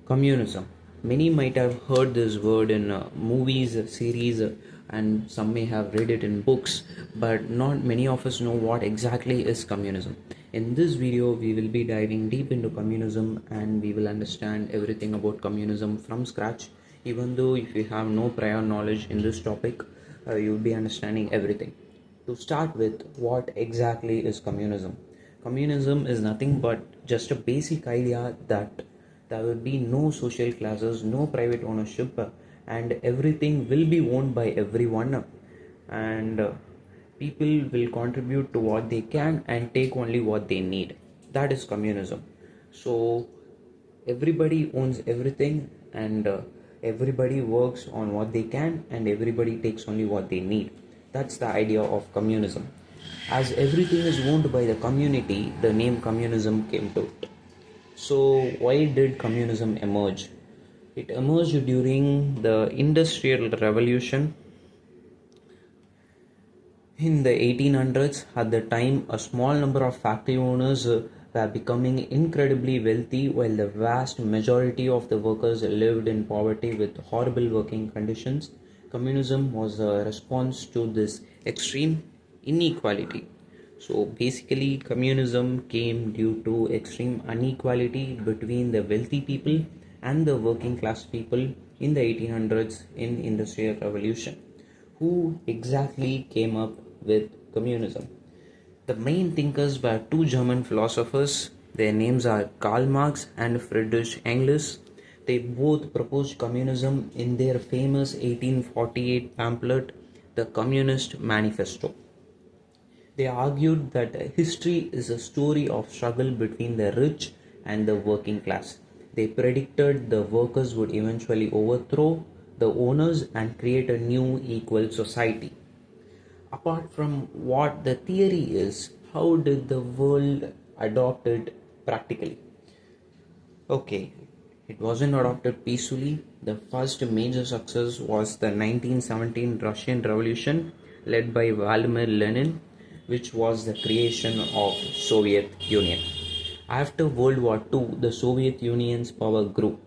Communism. Many might have heard this word in movies, series, and some may have read it in books, but not many of us know what exactly is communism. In this video, we will be diving deep into communism and we will understand everything about communism from scratch. Even though if you have no prior knowledge in this topic, you will be understanding everything. To start with, what exactly is communism? Communism is nothing but just a basic idea that there will be no social classes, no private ownership, and everything will be owned by everyone. And people will contribute to what they can and take only what they need. That is communism. So everybody owns everything, and everybody works on what they can, and everybody takes only what they need. That's the idea of communism. As everything is owned by the community, the name communism came to it. So, why did communism emerge? It emerged during the Industrial Revolution in the 1800s. At the time, a small number of factory owners were becoming incredibly wealthy, while the vast majority of the workers lived in poverty with horrible working conditions. Communism was a response to this extreme inequality. So basically, communism came due to extreme inequality between the wealthy people and the working class people in the 1800s in Industrial Revolution. Who exactly came up with communism? The main thinkers were two German philosophers. Their names are Karl Marx and Friedrich Engels. They both proposed communism in their famous 1848 pamphlet, The Communist Manifesto. They argued that history is a story of struggle between the rich and the working class. They predicted the workers would eventually overthrow the owners and create a new equal society. Apart from what the theory is, how did the world adopt it practically? Okay, it wasn't adopted peacefully. The first major success was the 1917 Russian Revolution led by Vladimir Lenin, which was the creation of Soviet Union. After World War II, the Soviet Union's power grew,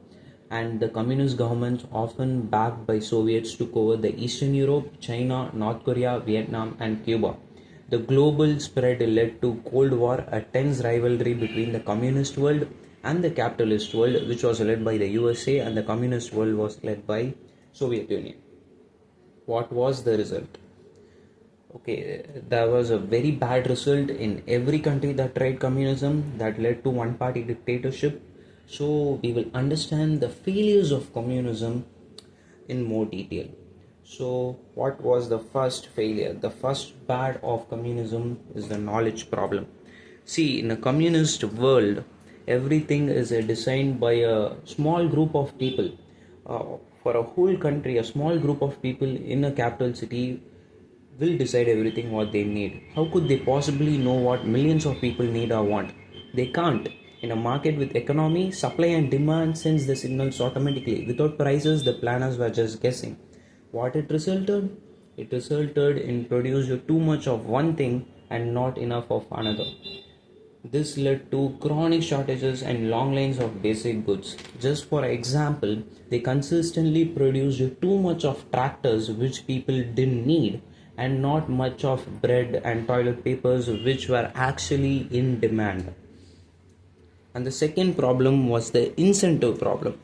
and the communist governments, often backed by Soviets, took over the Eastern Europe, China, North Korea, Vietnam, and Cuba. The global spread led to Cold War, a tense rivalry between the communist world and the capitalist world, which was led by the USA, and the communist world was led by Soviet Union. What was the result? Okay, there was a very bad result in every country that tried communism that led to one party dictatorship. So, we will understand the failures of communism in more detail. So, what was the first failure? The first bad of communism is the knowledge problem. See, in a communist world, everything is designed by a small group of people. For a whole country, a small group of people in a capital city will decide everything what they need. How could they possibly know what millions of people need or want? They can't. In a market with economy, supply and demand sends the signals automatically. Without prices, the planners were just guessing. What it resulted? It resulted in producing too much of one thing and not enough of another. This led to chronic shortages and long lines of basic goods. Just for example, they consistently produced too much of tractors which people didn't need, and not much of bread and toilet papers which were actually in demand. And the second problem was the incentive problem.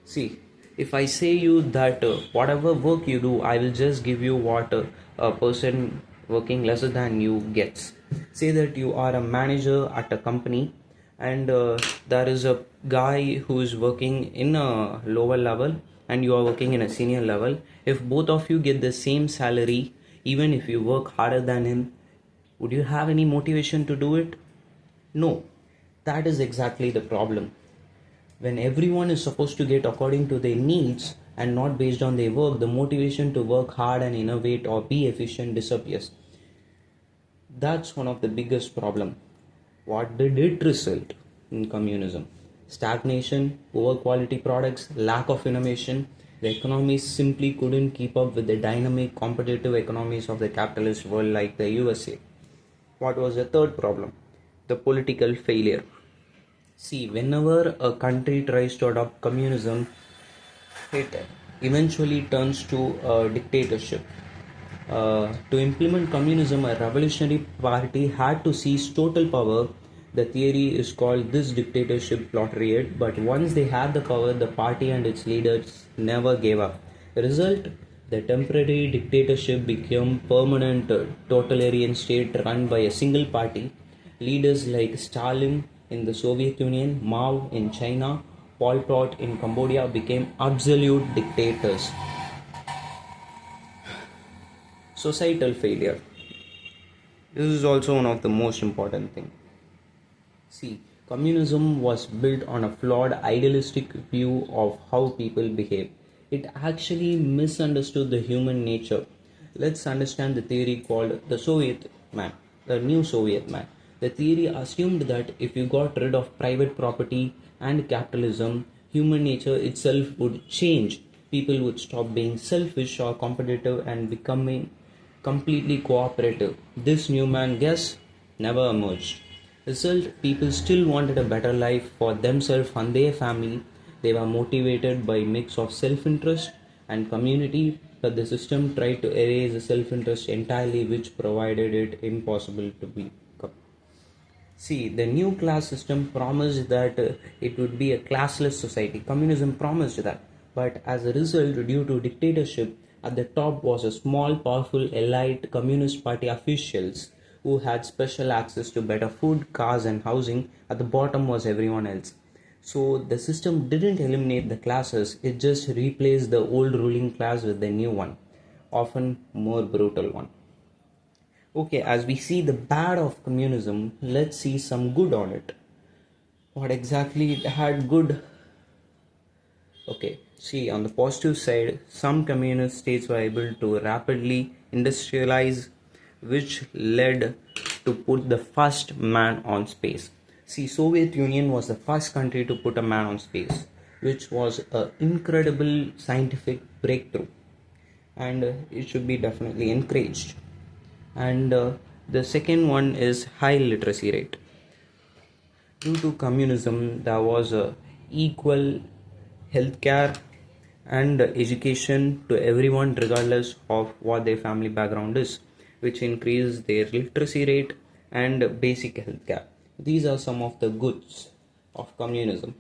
See, if I say you that whatever work you do, I will just give you what a person working lesser than you gets. Say that you are a manager at a company, and there is a guy who is working in a lower level and you are working in a senior level. If both of you get the same salary, even if you work harder than him, would you have any motivation to do it? No. That is exactly the problem. When everyone is supposed to get according to their needs and not based on their work, the motivation to work hard and innovate or be efficient disappears. That's one of the biggest problem. What did it result in communism? Stagnation, poor quality products, lack of innovation. The economy simply couldn't keep up with the dynamic competitive economies of the capitalist world like the USA. What was the third problem? The political failure. See, whenever a country tries to adopt communism, it eventually turns to a dictatorship. To implement communism, a revolutionary party had to seize total power. The theory is called this dictatorship proletariat, but once they had the power, the party and its leaders never gave up. The result, the temporary dictatorship became permanent totalitarian state run by a single party. Leaders like Stalin in the Soviet Union, Mao in China, Pol Pot in Cambodia became absolute dictators. Societal failure. This is also one of the most important things. See, communism was built on a flawed idealistic view of how people behave. It actually misunderstood the human nature. Let's understand the theory called the Soviet man, the new Soviet man. The theory assumed that if you got rid of private property and capitalism, human nature itself would change. People would stop being selfish or competitive and becoming completely cooperative. This new man guess never emerged. Result, people still wanted a better life for themselves and their family. They were motivated by a mix of self-interest and community, but the system tried to erase the self-interest entirely, which provided it impossible to be. See, the new class system promised that it would be a classless society. Communism promised that. But as a result, due to dictatorship, at the top was a small, powerful, elite Communist Party officials who had special access to better food, cars, and housing. At the bottom was everyone else. So the system didn't eliminate the classes, it just replaced the old ruling class with the new one, often more brutal one. Okay, as we see the bad of communism, let's see some good on it. What exactly it had good? Okay, see, on the positive side, some communist states were able to rapidly industrialize, which led to put the first man on space. See, Soviet Union was the first country to put a man on space, which was an incredible scientific breakthrough, and it should be definitely encouraged. And the second one is high literacy rate. Due to communism, there was a equal healthcare and education to everyone regardless of what their family background is, which increased their literacy rate and basic healthcare. These are some of the goods of communism.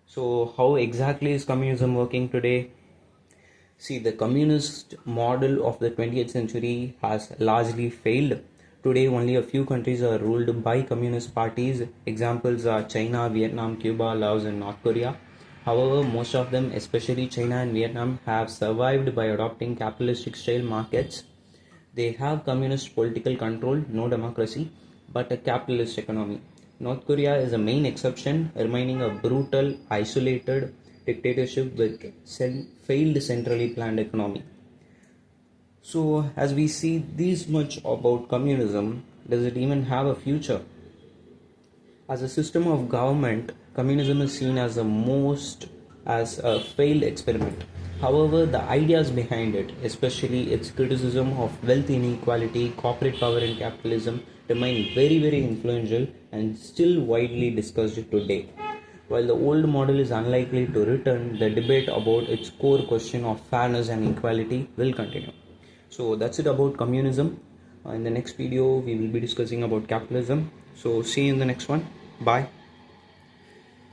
So how exactly is communism working today? See, the communist model of the 20th century has largely failed. Today, only a few countries are ruled by communist parties. Examples are China, Vietnam, Cuba, Laos, and North Korea. However, most of them, especially China and Vietnam, have survived by adopting capitalistic style markets. They have communist political control, no democracy, but a capitalist economy. North Korea is a main exception, remaining a brutal, isolated dictatorship with failed centrally planned economy. So, as we see this much about communism, does it even have a future? As a system of government, communism is seen as a failed experiment. However, the ideas behind it, especially its criticism of wealth inequality, corporate power, and capitalism, remain very, very influential and still widely discussed today. While the old model is unlikely to return, the debate about its core question of fairness and equality will continue. So that's it about communism. In the next video, we will be discussing about capitalism. So see you in the next one. Bye.